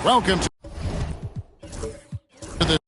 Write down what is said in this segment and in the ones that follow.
Welcome to the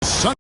Sun.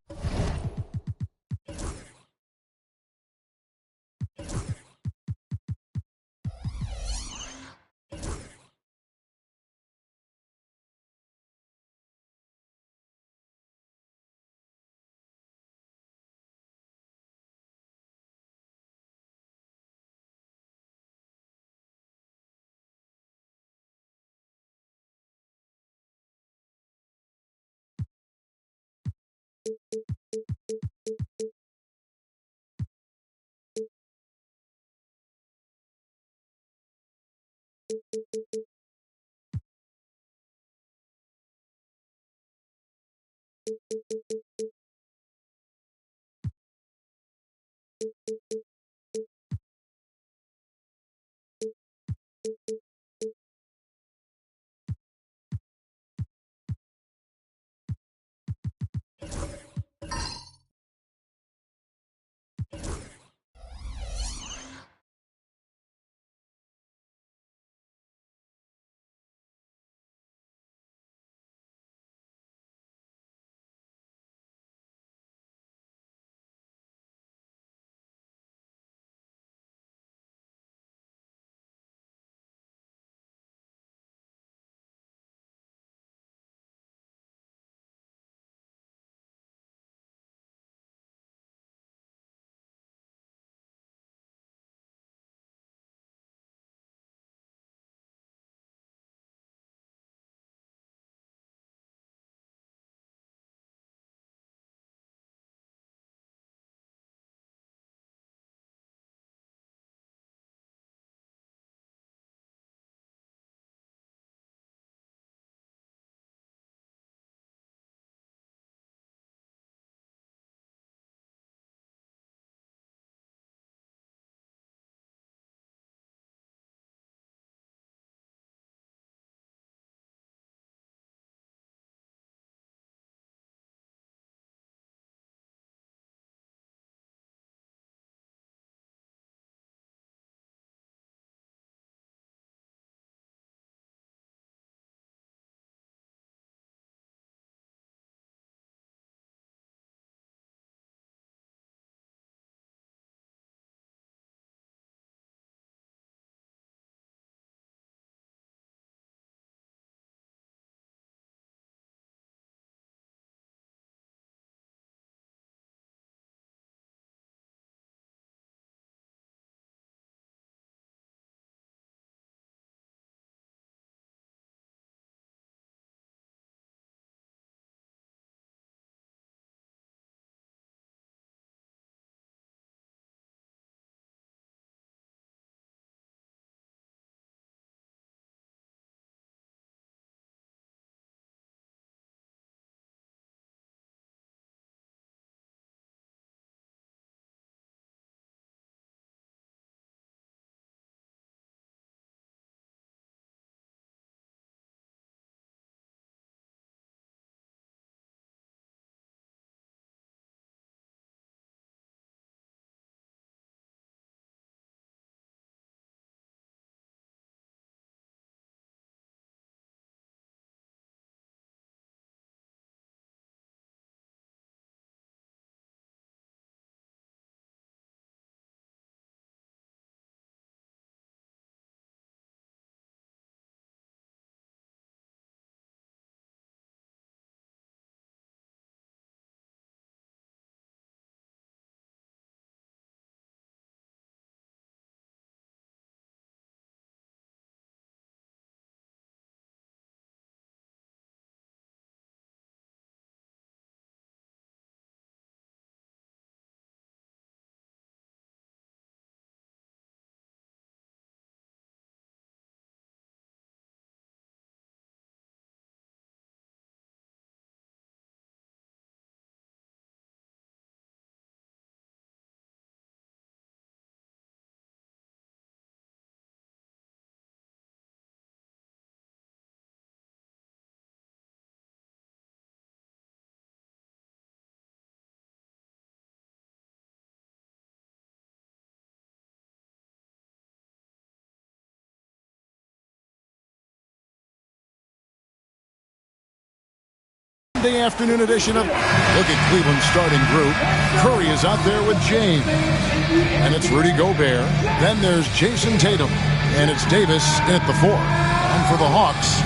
Sunday afternoon edition of Look at Cleveland's starting group. Curry is out there with James. And it's Rudy Gobert. Then there's Jason Tatum. And it's Davis at the 4. And for the Hawks,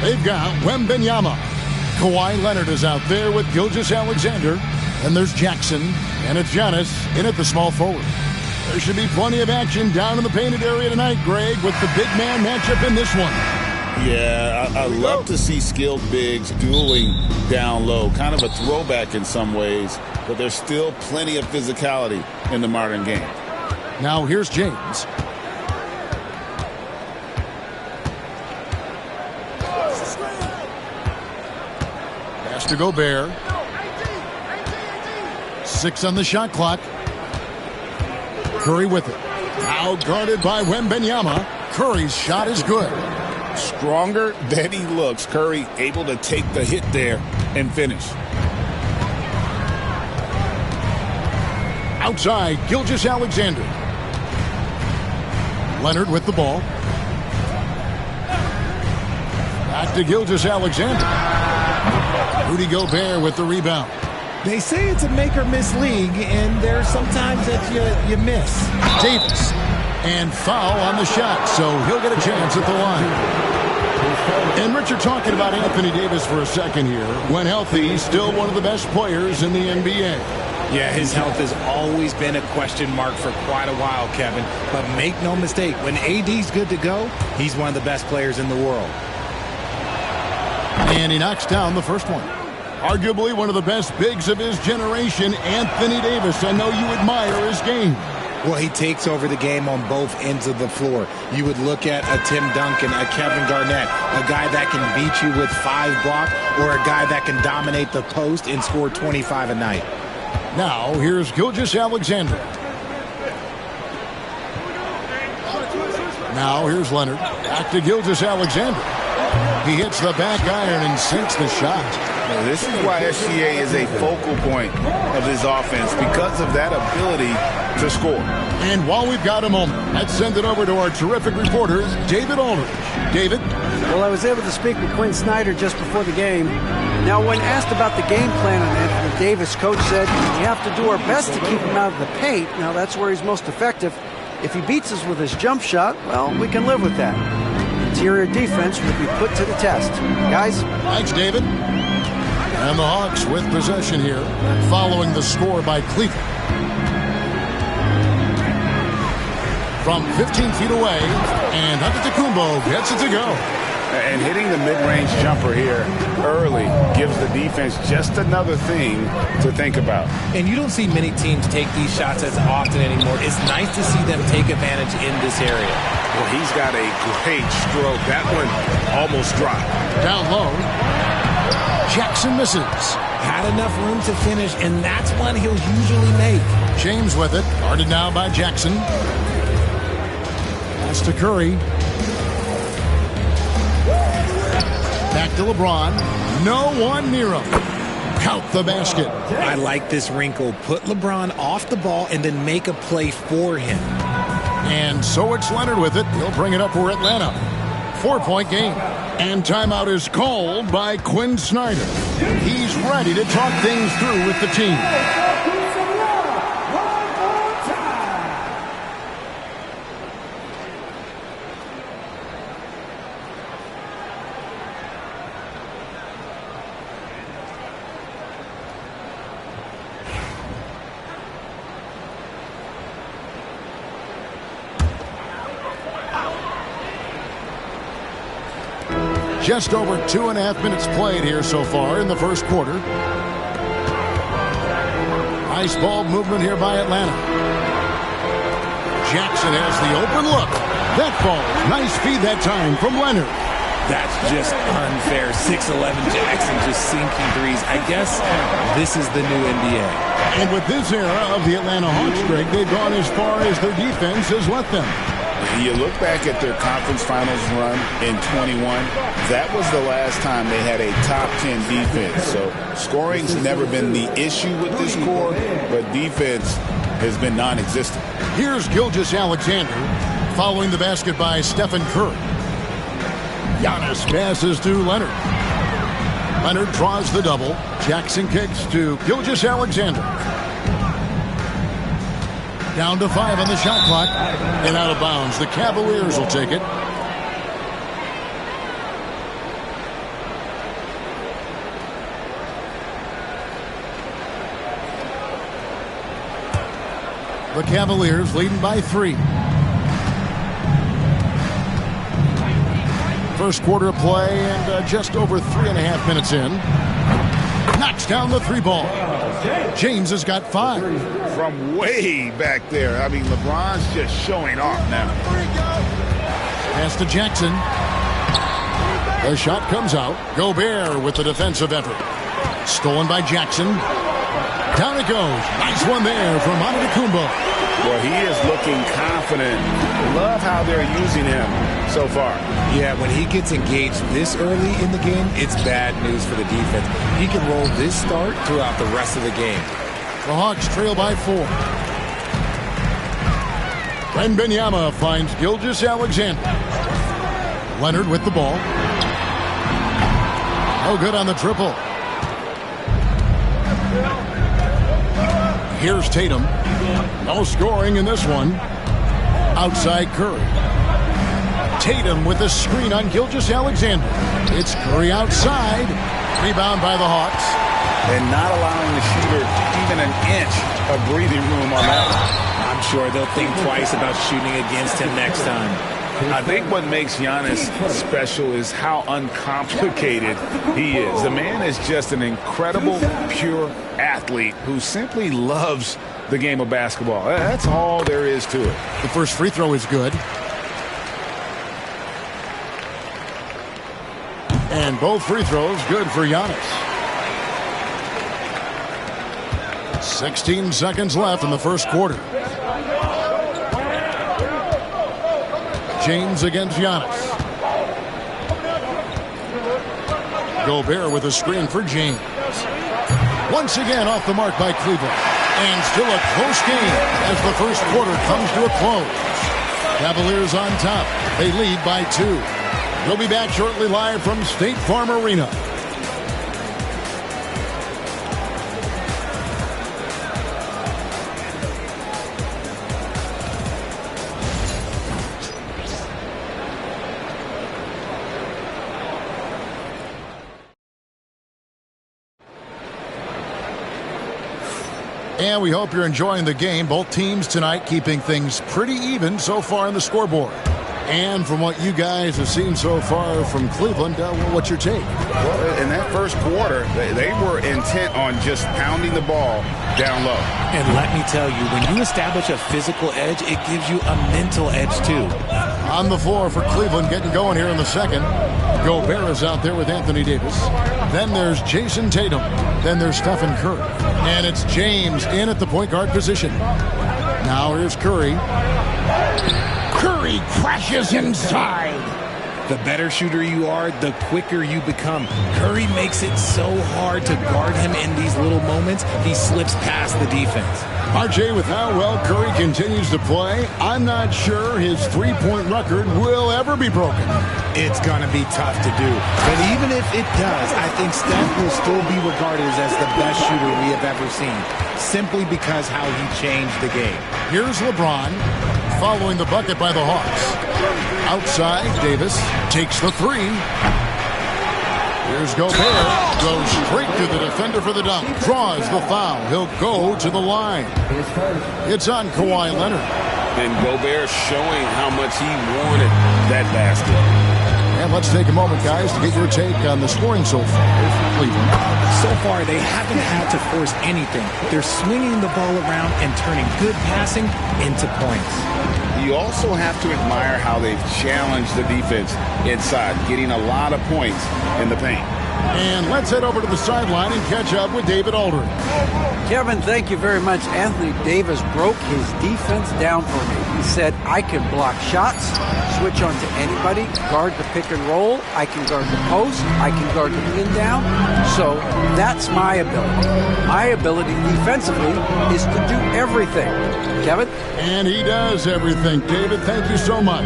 they've got Wembanyama. Kawhi Leonard is out there with Gilgeous-Alexander. And there's Jackson. And it's Giannis in at the small forward. There should be plenty of action down in the painted area tonight, Greg, with the big man matchup in this one. Yeah, I love to see skilled bigs dueling down low. Kind of a throwback in some ways, but there's still plenty of physicality in the modern game. Now here's James. Pass to Gobert. 6 on the shot clock. Curry with it. Now guarded by Wembanyama. Curry's shot is good. Stronger than he looks. Curry able to take the hit there and finish. Outside, Gilgeous-Alexander. Leonard with the ball. Back to Gilgeous-Alexander. Rudy Gobert with the rebound. They say it's a make-or-miss league, and there's sometimes that you miss. Davis. And foul on the shot, so he'll get a chance at the line. And Richard, talking about Anthony Davis for a second here. When healthy, still one of the best players in the NBA. Yeah, his health has always been a question mark for quite a while, Kevin. But make no mistake, when AD's good to go, he's one of the best players in the world. And he knocks down the first one. Arguably one of the best bigs of his generation, Anthony Davis. I know you admire his game. Well, he takes over the game on both ends of the floor. You would look at a Tim Duncan, a Kevin Garnett, a guy that can beat you with 5 blocks, or a guy that can dominate the post and score 25 a night. Now, here's Gilgeous-Alexander. Now, here's Leonard. Back to Gilgeous-Alexander. He hits the back iron and sinks the shot. This is why SGA is a focal point of this offense, because of that ability to score. And while we've got a moment, let's send it over to our terrific reporter, David Aldridge. David? Well, I was able to speak with Quinn Snyder just before the game. Now, when asked about the game plan on Anthony Davis, coach said, we have to do our best to keep him out of the paint. Now, that's where he's most effective. If he beats us with his jump shot, well, we can live with that. Interior defense will be put to the test. Guys? Thanks, David. And the Hawks with possession here, following the score by Cleveland. From 15 feet away, and Antetokounmpo gets it to go. And hitting the mid-range jumper here early gives the defense just another thing to think about. And you don't see many teams take these shots as often anymore. It's nice to see them take advantage in this area. Well, he's got a great stroke. That one almost dropped. Down low. Jackson misses. Had enough room to finish, and that's one he'll usually make. James with it. Guarded now by Jackson. Pass to Curry. Back to LeBron. No one near him. Count the basket. I like this wrinkle. Put LeBron off the ball and then make a play for him. And so it's Leonard with it. He'll bring it up for Atlanta. 4-point game. And timeout is called by Quinn Snyder. He's ready to talk things through with the team. Just over 2.5 minutes played here so far in the first quarter. Nice ball movement here by Atlanta. Jackson has the open look. That ball, nice feed that time from Leonard. That's just unfair. 6'11" Jackson just sinking threes. I guess this is the new NBA. And with this era of the Atlanta Hawks, Greg, they've gone as far as their defense has let them. You look back at their conference finals run in 21, that was the last time they had a top 10 defense. So scoring's never been the issue with this core, but defense has been non-existent. Here's Gilgeous-Alexander following the basket by Stephen Curry. Giannis passes to Leonard. Leonard draws the double. Jackson kicks to Gilgeous-Alexander. Down to 5 on the shot clock. And out of bounds. The Cavaliers will take it. The Cavaliers leading by 3. First quarter of play and just over 3.5 minutes in. Knocks down the 3 ball. James has got 5. From way back there. I mean, LeBron's just showing off now. Pass to Jackson. The shot comes out. Gobert with the defensive effort. Stolen by Jackson. Down it goes. Nice one there from Antetokounmpo. Well, he is looking confident. Love how they're using him so far. Yeah, when he gets engaged this early in the game, it's bad news for the defense. He can roll this start throughout the rest of the game. The Hawks trail by 4. Wembanyama finds Gilgeous-Alexander. Leonard with the ball. No good on the triple. Here's Tatum. No scoring in this one. Outside Curry. Tatum with a screen on Gilgeous-Alexander. It's Curry outside. Rebound by the Hawks. And not allowing the shooter even an inch of breathing room on that one. I'm sure they'll think twice about shooting against him next time. I think what makes Giannis special is how uncomplicated he is. The man is just an incredible, pure athlete who simply loves the game of basketball. That's all there is to it. The first free throw is good. And both free throws good for Giannis. 16 seconds left in the first quarter. James against Giannis. Gobert with a screen for James. Once again off the mark by Cleveland. And still a close game as the first quarter comes to a close. Cavaliers on top. They lead by 2. We'll be back shortly live from State Farm Arena. And we hope you're enjoying the game. Both teams tonight keeping things pretty even so far in the scoreboard. And from what you guys have seen so far from Cleveland, what's your take? Well, in that first quarter, they were intent on just pounding the ball down low. And let me tell you, when you establish a physical edge, it gives you a mental edge too. On the floor for Cleveland, getting going here in the second. Gobert is out there with Anthony Davis. Then there's Jason Tatum. Then there's Stephen Curry. And it's James in at the point guard position. Now here's Curry. Curry crashes inside. The better shooter you are, the quicker you become. Curry makes it so hard to guard him in these little moments. He slips past the defense. RJ, with how well Curry continues to play, I'm not sure his three-point record will ever be broken. It's going to be tough to do. But even if it does, I think Steph will still be regarded as the best shooter we have ever seen, simply because how he changed the game. Here's LeBron following the bucket by the Hawks. Outside, Davis takes the 3. Here's Gobert. Goes straight to the defender for the dunk. Draws the foul. He'll go to the line. It's on Kawhi Leonard. And Gobert showing how much he wanted that basket. And let's take a moment, guys, to get your take on the scoring so far for Cleveland. So far, they haven't had to force anything. They're swinging the ball around and turning good passing into points. You also have to admire how they've challenged the defense inside, getting a lot of points in the paint. And let's head over to the sideline and catch up with David Aldridge. Kevin, thank you very much. Anthony Davis broke his defense down for me. He said, I can block shots, switch on to anybody, guard the pick and roll, I can guard the post, I can guard the pin down. So that's my ability. My ability defensively is to do everything. Kevin? And he does everything. David, thank you so much.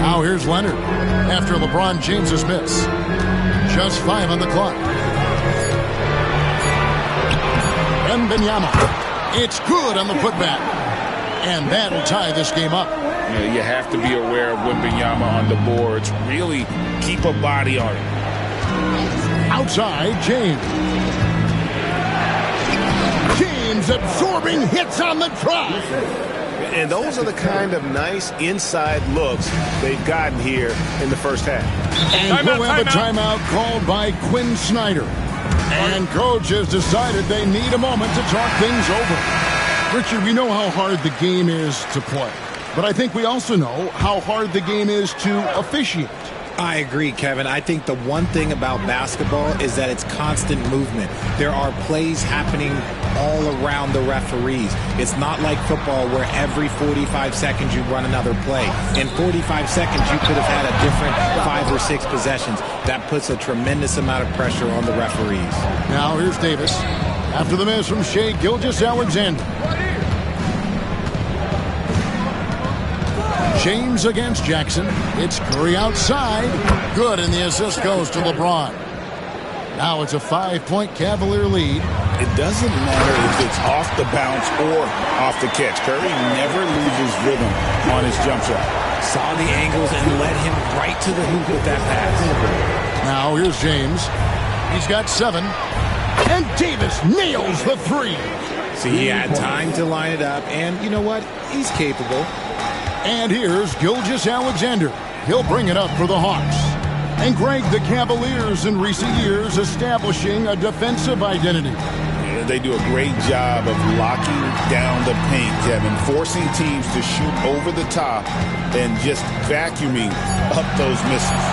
Now here's Leonard after LeBron James's miss. Just 5 on the clock. Wembanyama. It's good on the putback. And that'll tie this game up. You have to be aware of Wembanyama on the boards. Really keep a body on it. Outside, James. James absorbing hits on the drive. And those are the kind of nice inside looks they've gotten here in the first half. And we'll have a timeout called by Quinn Snyder. And coach has decided they need a moment to talk things over. Richard, we know how hard the game is to play. But I think we also know how hard the game is to officiate. I agree, Kevin. I think the one thing about basketball is that it's constant movement. There are plays happening all around the referees. It's not like football where every 45 seconds you run another play. In 45 seconds, you could have had a different 5 or 6 possessions. That puts a tremendous amount of pressure on the referees. Now here's Davis. After the miss from Shai Gilgeous-Alexander. James against Jackson. It's Curry outside. Good, and the assist goes to LeBron. Now it's a 5-point Cavalier lead. It doesn't matter if it's off the bounce or off the catch. Curry never loses rhythm on his jump shot. Saw the angles and led him right to the hoop with that pass. Now here's James. He's got 7. And Davis nails the 3. See, he had time to line it up, and you know what? He's capable. And here's Gilgeous-Alexander. He'll bring it up for the Hawks. And Greg, the Cavaliers in recent years establishing a defensive identity. Yeah, they do a great job of locking down the paint, Kevin, forcing teams to shoot over the top and just vacuuming up those misses.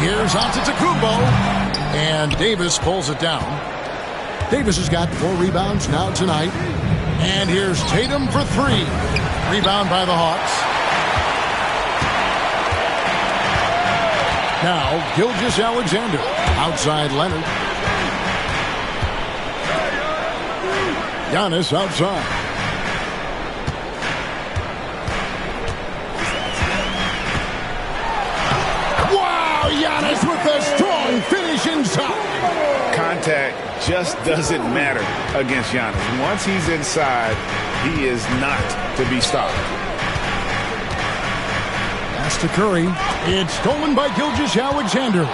Here's Antetokounmpo. And Davis pulls it down. Davis has got 4 rebounds now tonight. And here's Tatum for 3. Rebound by the Hawks. Now, Gilgeous-Alexander. Outside Leonard. Giannis outside. Wow, Giannis with a strong finish inside. Contact just doesn't matter against Giannis. Once he's inside, he is not to be stopped. Pass to Curry. It's stolen by Gilgeous-Alexander.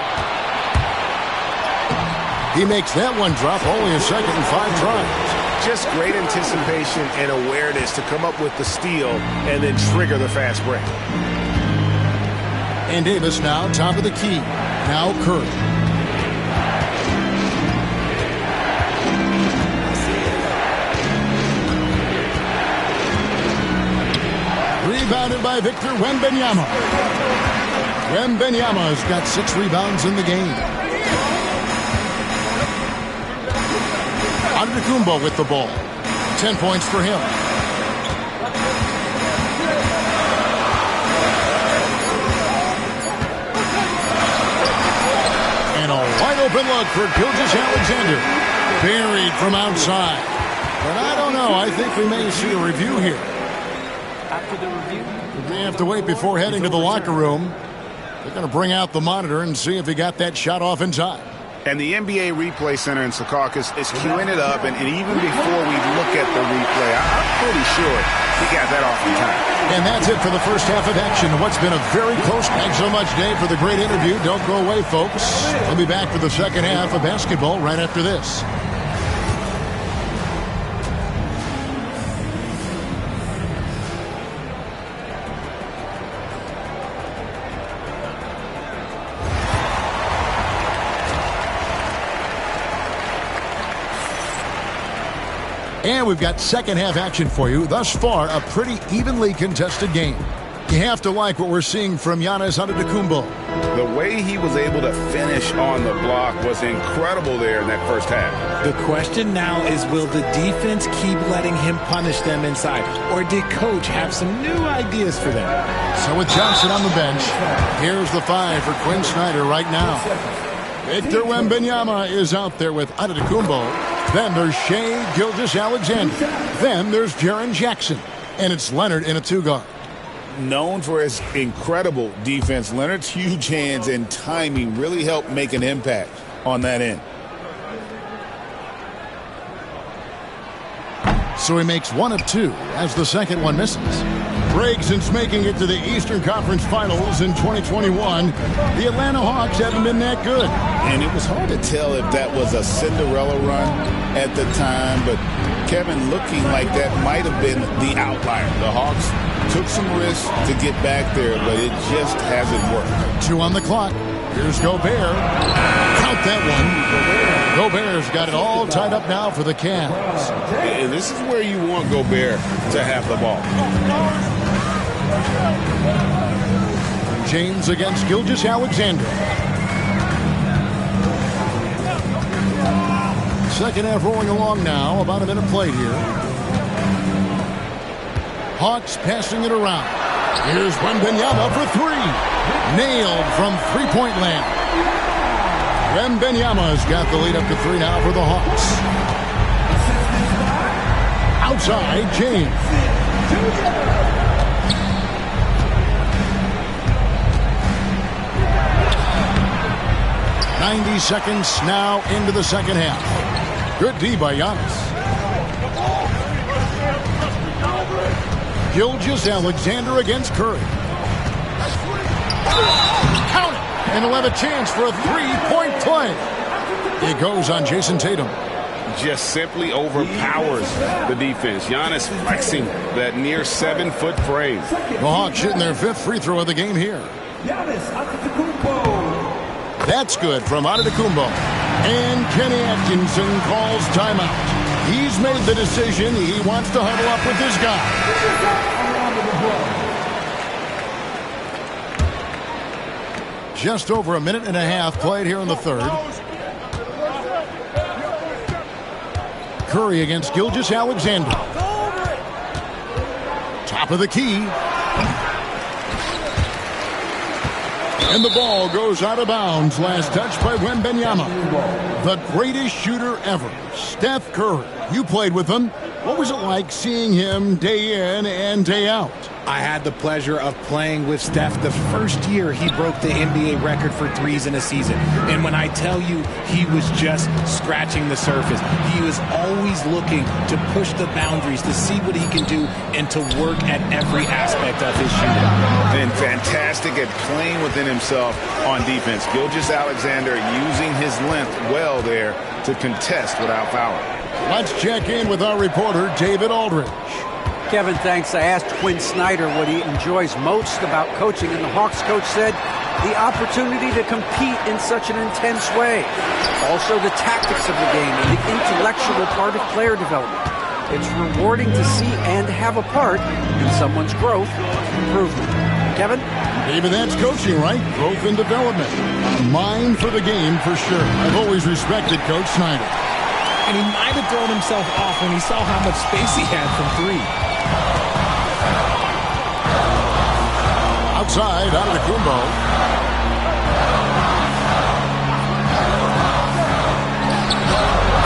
He makes that one drop, only a second and 5 tries. Just great anticipation and awareness to come up with the steal and then trigger the fast break. And Davis now top of the key. Now Curry. Rebounded by Victor Wembanyama. Wembanyama has got 6 rebounds in the game. Antetokounmpo with the ball. 10 points for him. And a wide open look for Gilgeous-Alexander. Buried from outside. But I don't know. I think we may see a review here. After the review, We may have to wait before heading to the locker room. They're going to bring out the monitor and see if he got that shot off in time. And the NBA Replay Center in Secaucus is queuing it up, and even before we look at the replay, I'm pretty sure he got that off in time. And that's it for the first half of action. What's been a very close, thanks so much, Dave, for the great interview. Don't go away, folks. We'll be back for the second half of basketball right after this. And we've got second half action for you. Thus far, a pretty evenly contested game. You have to like what we're seeing from Giannis Antetokounmpo. The way he was able to finish on the block was incredible there in that first half. The question now is, will the defense keep letting him punish them inside? Or did Coach have some new ideas for them? So with Johnson on the bench, here's the 5 for Quinn Snyder right now. Victor Wembanyama is out there with Antetokounmpo. Then there's Shai Gilgeous-Alexander. Then there's Jaren Jackson. And it's Leonard in a 2-guard. Known for his incredible defense, Leonard's huge hands and timing really helped make an impact on that end. so he makes 1 of 2 as the second one misses. Greg, since making it to the Eastern Conference Finals in 2021, the Atlanta Hawks haven't been that good. And it was hard to tell if that was a Cinderella run at the time, but Kevin, looking like that might have been the outlier. The Hawks took some risks to get back there, but it just hasn't worked. 2 on the clock. Here's Gobert. Count that one. Gobert's got it all tied up now for the Cavs. And this is where you want Gobert to have the ball. James against Gilgeous-Alexander. Second half rolling along now. About a minute played here. Hawks passing it around. Here's Wembanyama for 3. Nailed from three-point land. Wembanyama's got the lead up to 3 now for the Hawks. Outside, James. 90 seconds now into the second half. Good D by Giannis. Gilgeous-Alexander against Curry. Count it! And he'll have a chance for a 3-point play. It goes on Jason Tatum. Just simply overpowers the defense. Giannis flexing that near 7-foot frame. The Hawks shooting their 5th free throw of the game here. That's good from Antetokounmpo. And Kenny Atkinson calls timeout. He's made the decision. He wants to huddle up with this guy. Just over a minute and a half played here in the third. Curry against Gilgeous-Alexander. Top of the key. And the ball goes out of bounds. Last touch by Wembanyama. The greatest shooter ever, Steph Curry. You played with him. What was it like seeing him day in and day out? I had the pleasure of playing with Steph the first year he broke the NBA record for threes in a season. And when I tell you he was just scratching the surface, he was always looking to push the boundaries, to see what he can do, and to work at every aspect of his shooting. And fantastic at playing within himself on defense. Gilgeous-Alexander using his length well there to contest without fouling. Let's check in with our reporter, David Aldridge. Kevin, thanks. I asked Quinn Snyder what he enjoys most about coaching, and the Hawks coach said the opportunity to compete in such an intense way. Also, the tactics of the game and the intellectual part of player development. It's rewarding to see and have a part in someone's growth and improvement. Kevin? Maybe that's coaching, right? Growth and development. A mind for the game, for sure. I've always respected Coach Snyder. And he might have thrown himself off when he saw how much space he had from 3. Outside, Antetokounmpo.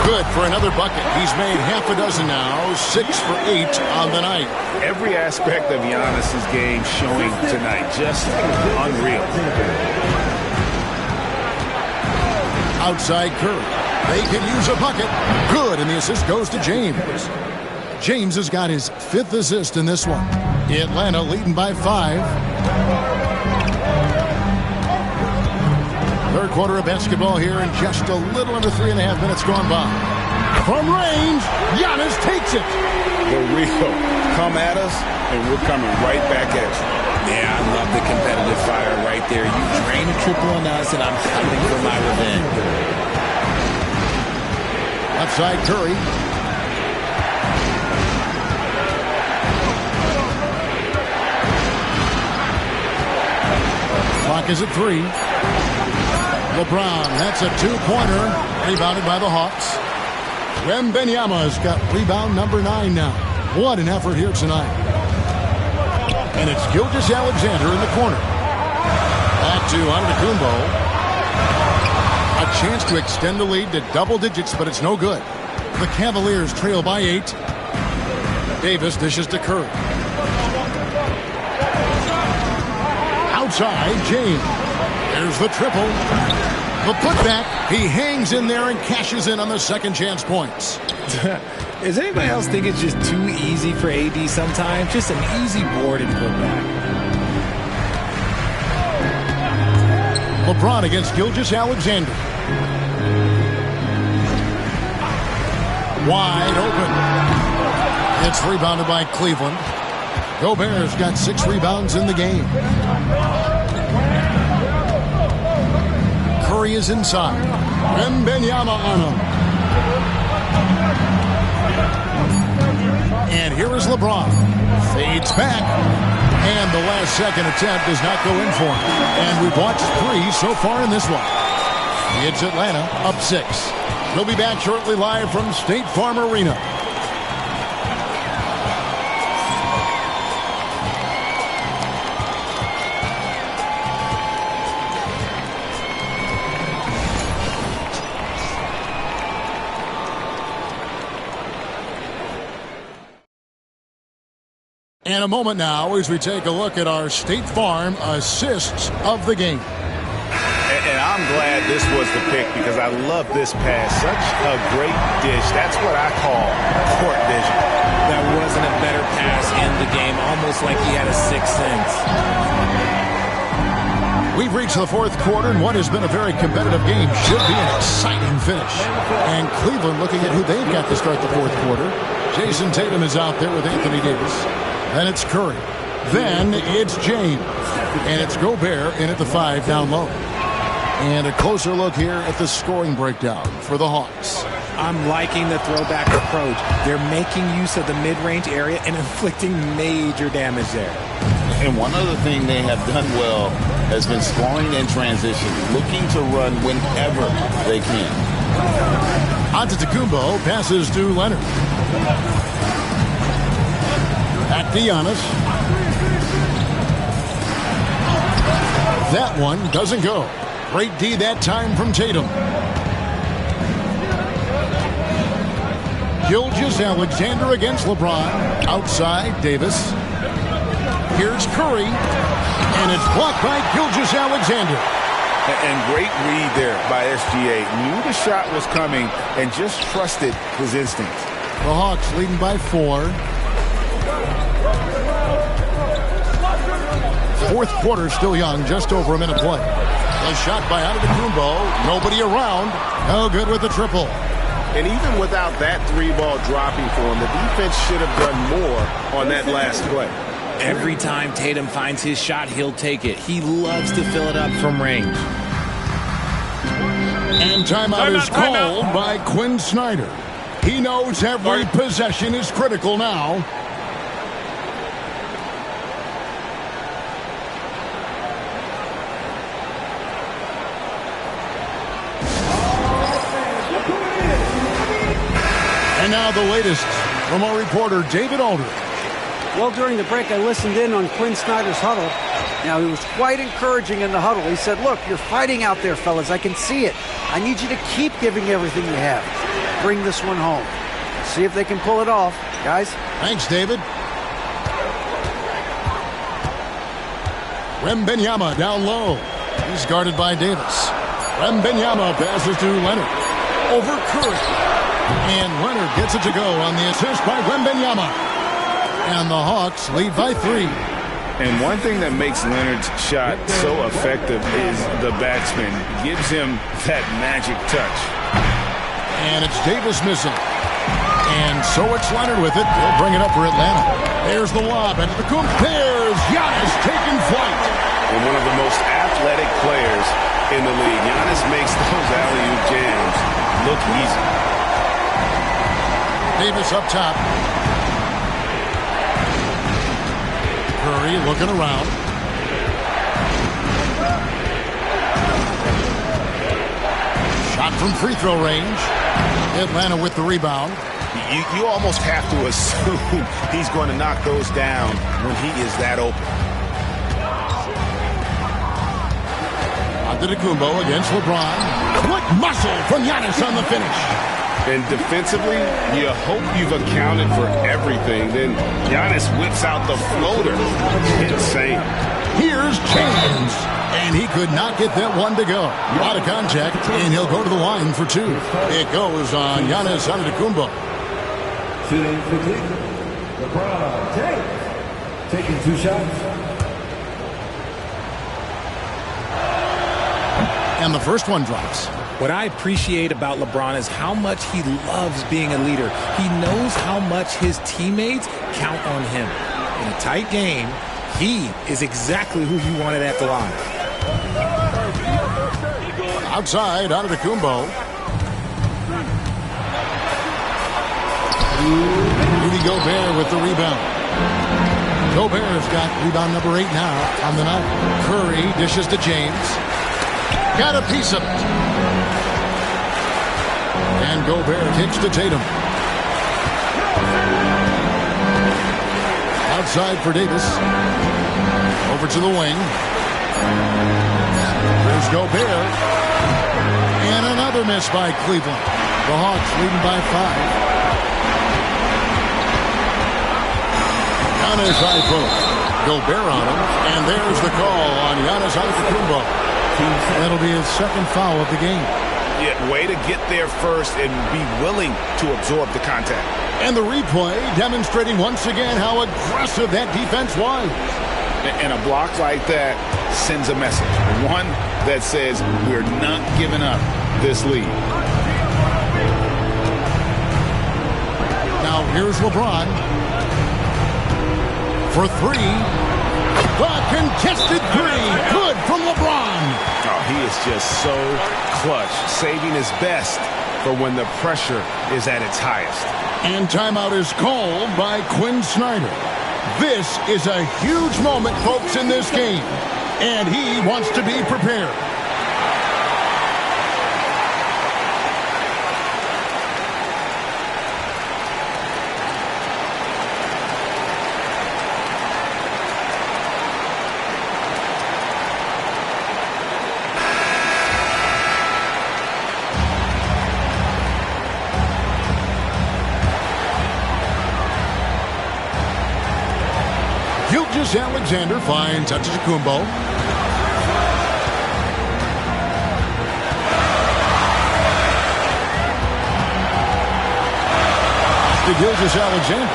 Good for another bucket. He's made half a dozen now, 6 for 8 on the night. Every aspect of Giannis's game showing tonight. Just unreal. Outside Curry. They can use a bucket. Good, and the assist goes to James. James has got his 5th assist in this one. Atlanta leading by 5. Third quarter of basketball here, and just a little under 3.5 minutes gone by. From range, Giannis takes it. The real come at us, and we're coming right back at you. Yeah, I love the competitive fire right there. You drain a triple on us, and I'm coming for my revenge. Outside Curry. Clock is at 3. LeBron, that's a 2-pointer. Rebounded by the Hawks. Wembanyama's got rebound number 9 now. What an effort here tonight. And it's Gilgeous-Alexander in the corner. Back to Antetokounmpo. A chance to extend the lead to double digits, but it's no good. The Cavaliers trail by 8. Davis dishes to Curry. Outside, James. There's the triple. The putback. He hangs in there and cashes in on the second chance points. Does anybody else think it's just too easy for AD sometimes? Just an easy board and put back. LeBron against Gilgeous-Alexander. Wide open. It's rebounded by Cleveland. Gobert's got 6 rebounds in the game. Curry is inside. Wembanyama on him. And here is LeBron. Fades back. And the last second attempt does not go in for him. And we've watched 3 so far in this one. It's Atlanta up 6. We'll be back shortly live from State Farm Arena. And a moment now as we take a look at our State Farm assists of the game. And I'm glad this was the pick because I love this pass. Such a great dish. That's what I call court vision. That wasn't a better pass in the game, almost like he had a sixth sense. We've reached the 4th quarter, and what has been a very competitive game should be an exciting finish. And Cleveland looking at who they've got to start the 4th quarter. Jason Tatum is out there with Anthony Davis. Then it's Curry. Then it's James. And it's Gobert in at the 5 down low. And a closer look here at the scoring breakdown for the Hawks. I'm liking the throwback approach. They're making use of the mid-range area and inflicting major damage there. And one other thing they have done well has been scoring in transition, looking to run whenever they can. Antetokounmpo passes to Leonard. Back to Giannis. That one doesn't go. Great D that time from Tatum. Gilgeous-Alexander against LeBron. Outside, Davis. Here's Curry. And it's blocked by Gilgeous-Alexander. And great read there by SGA. Knew the shot was coming and just trusted his instincts. The Hawks leading by 4. 4th quarter still young, just over a minute play. A shot by Antetokounmpo. Nobody around. No good with the triple. And even without that 3-ball dropping for him, the defense should have done more on that last play. Every time Tatum finds his shot, he'll take it. He loves to fill it up from range. And timeout is called by Quinn Snyder. He knows every possession is critical now. And now the latest from our reporter, David Aldridge. Well, during the break, I listened in on Quinn Snyder's huddle. Now, he was quite encouraging in the huddle. He said, look, you're fighting out there, fellas. I can see it. I need you to keep giving everything you have. Bring this one home. See if they can pull it off. Guys? Thanks, David. Wembanyama down low. He's guarded by Davis. Wembanyama passes to Leonard. Over Curry. And Leonard gets it to go on the assist by Wembanyama. And the Hawks lead by 3. And one thing that makes Leonard's shot so effective is the backspin. Gives him that magic touch. And it's Davis missing. And so it's Leonard with it. He'll bring it up for Atlanta. There's the lob. And there's Giannis taking flight. And one of the most athletic players in the league. Giannis makes those alley-oop jams look easy. Davis up top. Curry looking around. Shot from free throw range. Atlanta with the rebound. You almost have to assume he's going to knock those down when he is that open. Antetokounmpo against LeBron. Quick muscle from Giannis on the finish. And defensively, you hope you've accounted for everything. Then Giannis whips out the floater. Insane. Here's James. And he could not get that one to go. Out of contact, and he'll go to the line for 2. It goes on Giannis Antetokounmpo. Shooting for Cleveland, LeBron James. Taking 2 shots. And the first one drops. What I appreciate about LeBron is how much he loves being a leader. He knows how much his teammates count on him. In a tight game, he is exactly who you wanted at the line. Outside, Antetokounmpo. Rudy Gobert with the rebound. Gobert's got rebound number 8 now on the night. Curry dishes to James. Got a piece of it. And Gobert kicks to Tatum. Outside for Davis. Over to the wing. There's Gobert. And another miss by Cleveland. The Hawks leading by 5. Giannis high post. Gobert on him. And there's the call on Giannis Antetokounmpo. That'll be his second foul of the game. Yeah, way to get there first and be willing to absorb the contact. And the replay demonstrating once again how aggressive that defense was. And a block like that sends a message. One that says we're not giving up this lead. Now here's LeBron. For 3. The contested 3. Good from LeBron. Oh, he is just so clutch, saving his best for when the pressure is at its highest. And timeout is called by Quinn Snyder. This is a huge moment, folks, in this game. And he wants to be prepared. Alexander finds Antetokounmpo. To Gilgeous Alexander.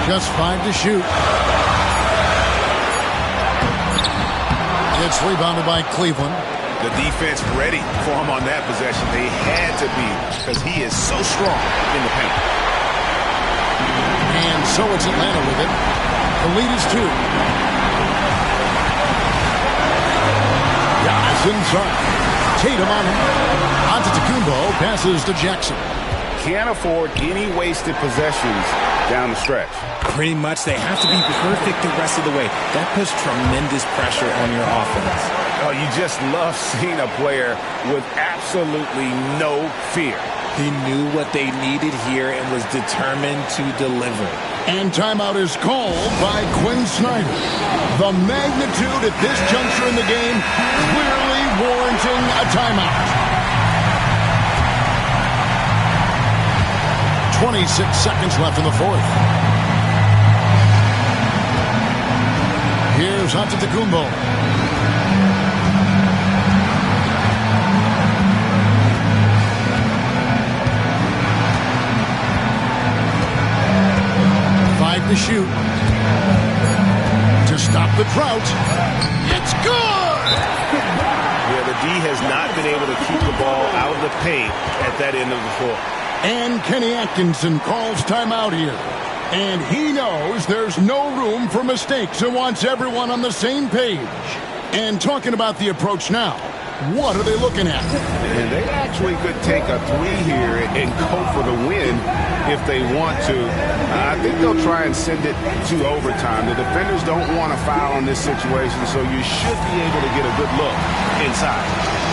Just 5 to shoot. It's rebounded by Cleveland. The defense ready for him on that possession. They had to be because he is so strong in the paint. And so it's Atlanta with it. The lead is 2. Giannis inside. Tatum on him. Antetokounmpo passes to Jackson. Can't afford any wasted possessions down the stretch. Pretty much they have to be perfect the rest of the way. That puts tremendous pressure on your offense. Oh, you just love seeing a player with absolutely no fear. He knew what they needed here and was determined to deliver. And timeout is called by Quinn Snyder. The magnitude at this juncture in the game clearly warranting a timeout. 26 seconds left in the 4th. Here's Antetokounmpo. To shoot. To stop the drought. It's good! Yeah, the D has not been able to keep the ball out of the paint at that end of the floor. And Kenny Atkinson calls timeout here. And he knows there's no room for mistakes and wants everyone on the same page. And talking about the approach now, what are they looking at? And they actually could take a 3 here and go for the win if they want to. I think they'll try and send it to overtime. The defenders don't want to foul in this situation, so you should be able to get a good look inside.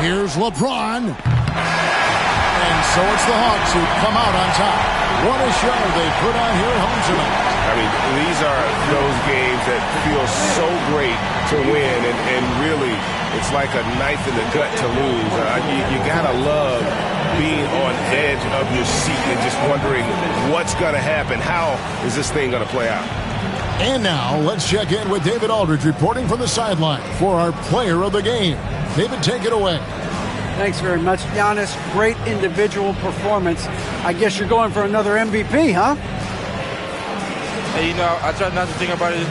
Here's LeBron. And so it's the Hawks who come out on top. What a show they put on here at home tonight. I mean, these are those games that feel so great to win, and really, it's like a knife in the gut to lose. You gotta love being on edge of your seat and just wondering what's gonna happen. How is this thing gonna play out? And now, let's check in with David Aldridge reporting from the sideline for our player of the game. David, take it away. Thanks very much, Giannis. Great individual performance. I guess you're going for another MVP, huh? Hey, I try not to think about it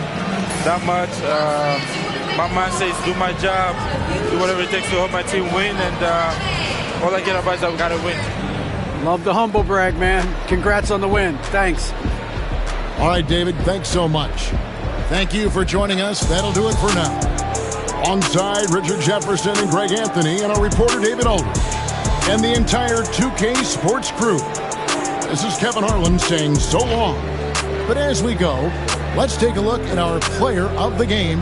that much. My mind says do my job, do whatever it takes to help my team win, and all I get about is that we got to win. Love the humble brag, man. Congrats on the win. Thanks. All right, David, thanks so much. Thank you for joining us. That'll do it for now. Alongside Richard Jefferson and Greg Anthony and our reporter David Aldridge and the entire 2K Sports crew. This is Kevin Harlan saying so long. But as we go, let's take a look at our player of the game,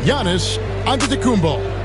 Giannis Antetokounmpo.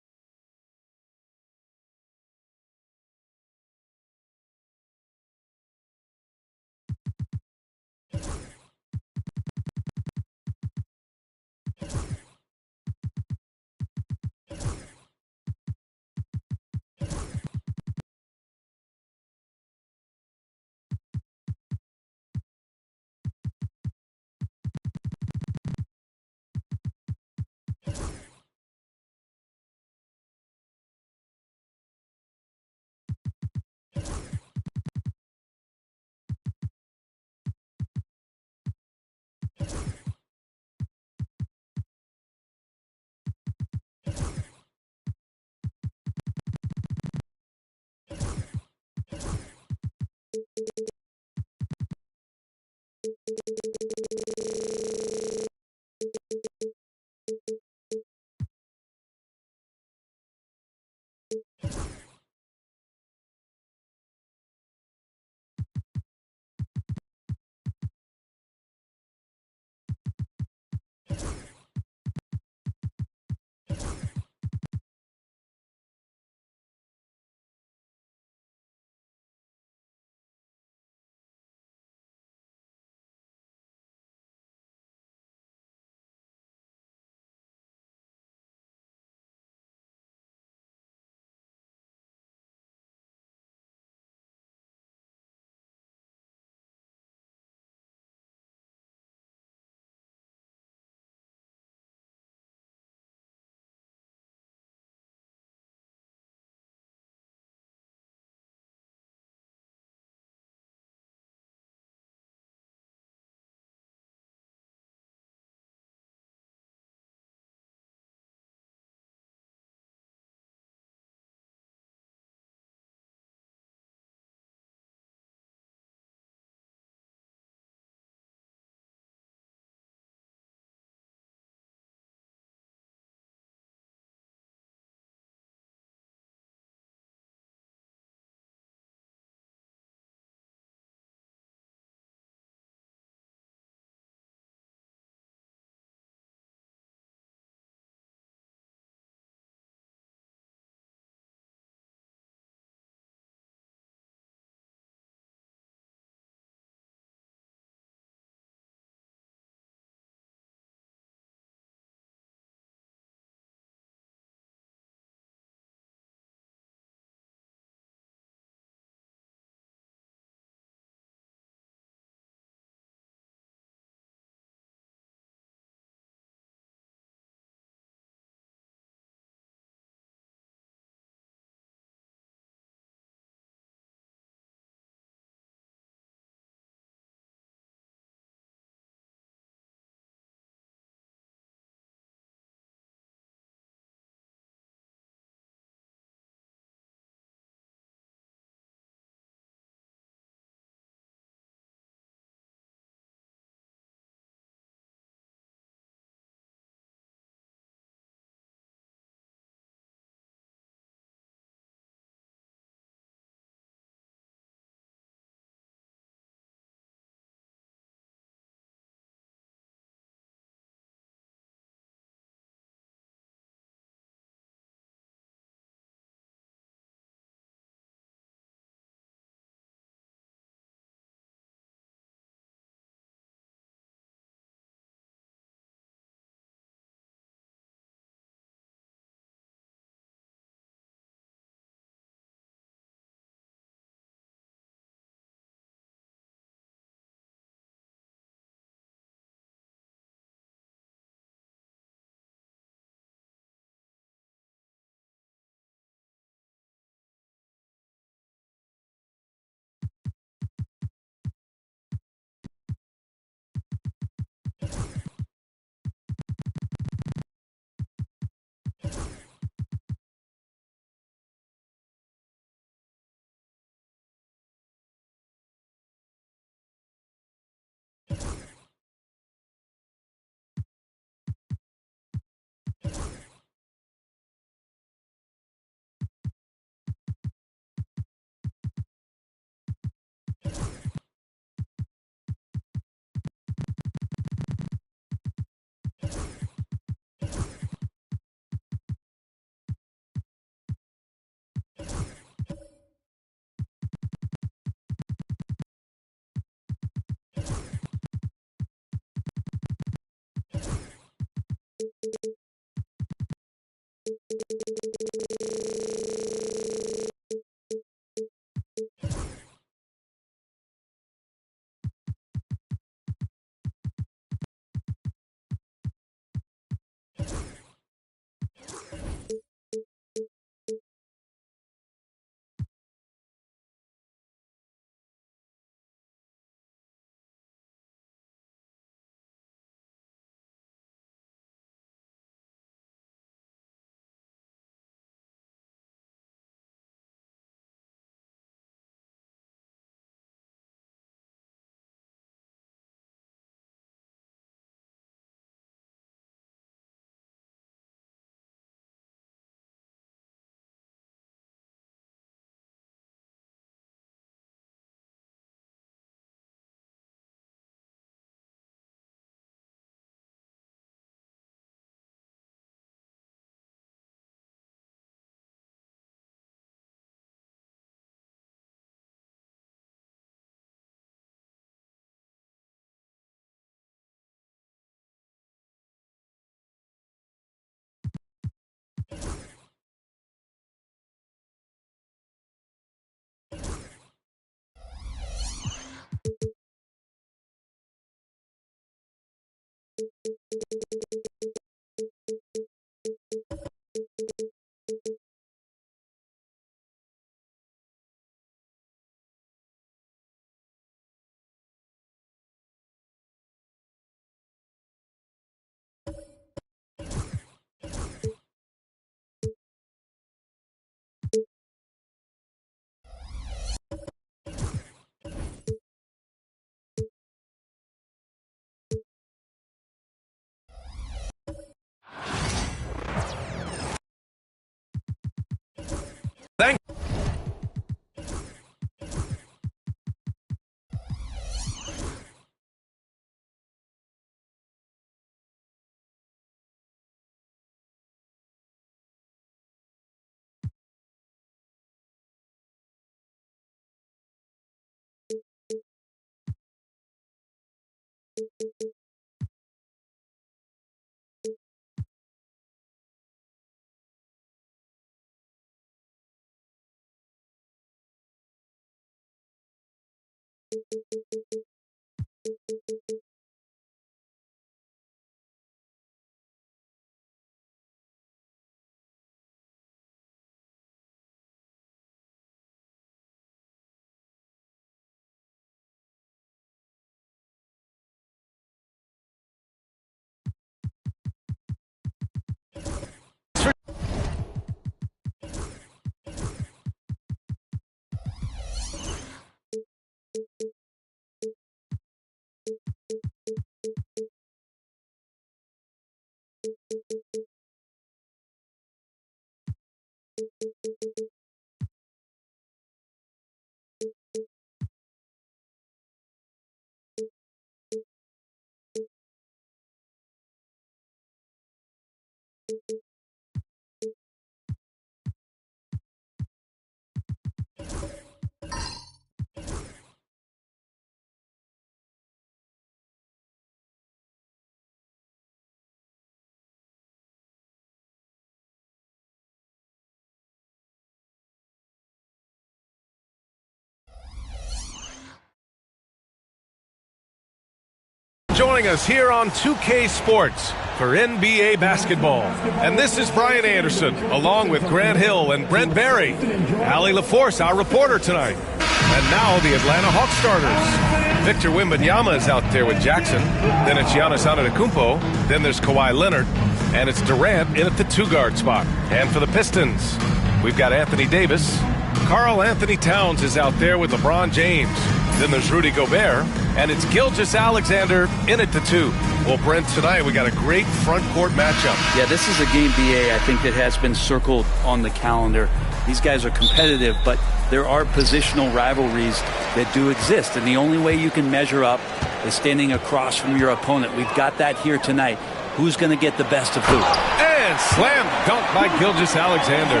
Joining us here on 2K Sports for NBA basketball. And this is Brian Anderson, along with Grant Hill and Brent Barry. Allie LaForce, our reporter tonight. And now the Atlanta Hawks starters. Victor Wembanyama is out there with Jackson. Then it's Giannis Antetokounmpo. Then there's Kawhi Leonard. And it's Durant in at the two-guard spot. And for the Pistons, we've got Anthony Davis. Karl Anthony Towns is out there with LeBron James. Then there's Rudy Gobert, and it's Gilgeous-Alexander in at the two. Well, Brent, tonight we got a great front court matchup. Yeah, this is a game, BA, I think that has been circled on the calendar. These guys are competitive, but there are positional rivalries that do exist, and the only way you can measure up is standing across from your opponent. We've got that here tonight. Who's going to get the best of who? And slam dunk by Gilgeous-Alexander.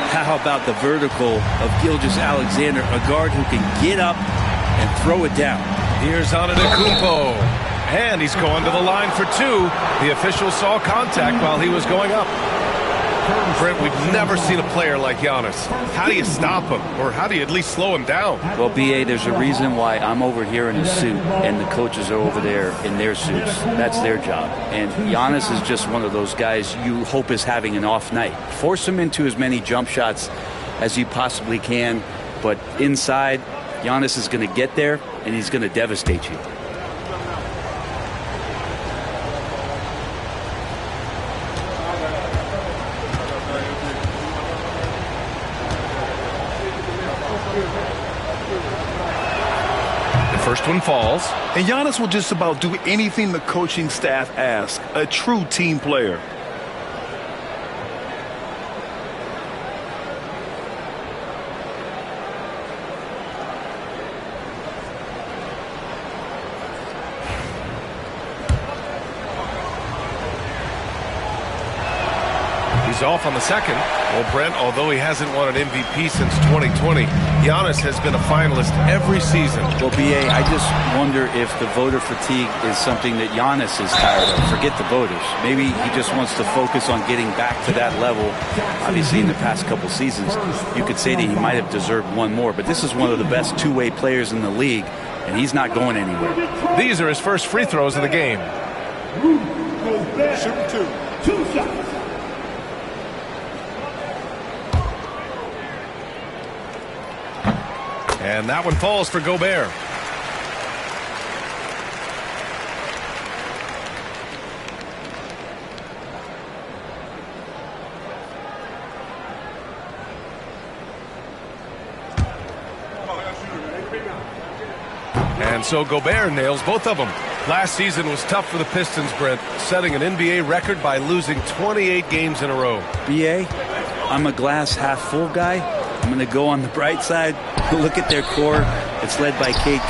How about the vertical of Gilgeous-Alexander, a guard who can get up and throw it down. Here's Antetokounmpo. And he's going to the line for two. The official saw contact while he was going up. Brent, we've never seen a player like Giannis. How do you stop him? Or how do you at least slow him down? Well, BA, there's a reason why I'm over here in a suit and the coaches are over there in their suits. That's their job. And Giannis is just one of those guys you hope is having an off night. Force him into as many jump shots as you possibly can. But inside, Giannis is going to get there, and he's going to devastate you. The first one falls. And Giannis will just about do anything the coaching staff asks. A true team player. He's off on the second. Well, Brent, although he hasn't won an MVP since 2020, Giannis has been a finalist every season. Well, BA, I just wonder if the voter fatigue is something that Giannis is tired of. Forget the voters. Maybe he just wants to focus on getting back to that level. Obviously, in the past couple seasons, you could say that he might have deserved one more, but this is one of the best two-way players in the league, and he's not going anywhere. These are his first free throws of the game. Shoot 2 shots. And that one falls for Gobert. And so Gobert nails both of them. Last season was tough for the Pistons, Brent, setting an NBA record by losing 28 games in a row. BA, I'm a glass half full guy. I'm going to go on the bright side. Look at their core. It's led by Cade